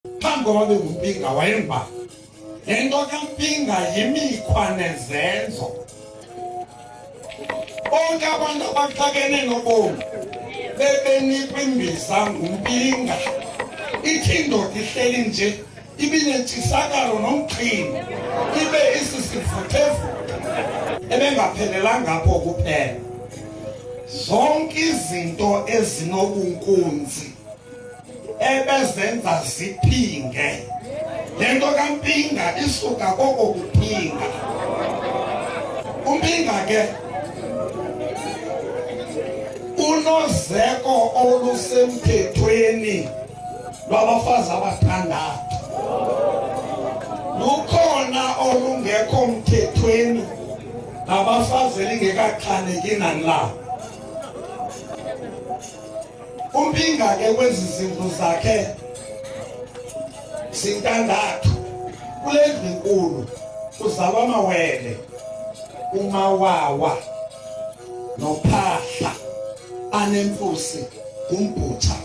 phambi koba bengumpinga wayenguba lento kampinga yimikhwa nezenzo. Bonke abantu abaxakene nobomi bebenikwa imbiza ngumpinga. Ithi indoda ihleli nje ibinentshisakalo nomqhini ibe isisifuthevuthe ebengaphelelanga apho kuphela. Zonke izinto ezinobunkunzi ebezenza ziphinge. Lento kampinga isuka koko kuphinga. Umpinga ke unozeko olusemthethweni lwabafazi abathandathu. Lukhona olungekho mthethweni nabafazi elingekachaneki nani labo. Umpinga ke kwezi zindlu zakhe zintandathu. Kule ndlu enkulu kuzalwa amawele, umawawa nophahla, anemfusi, umbhutsha.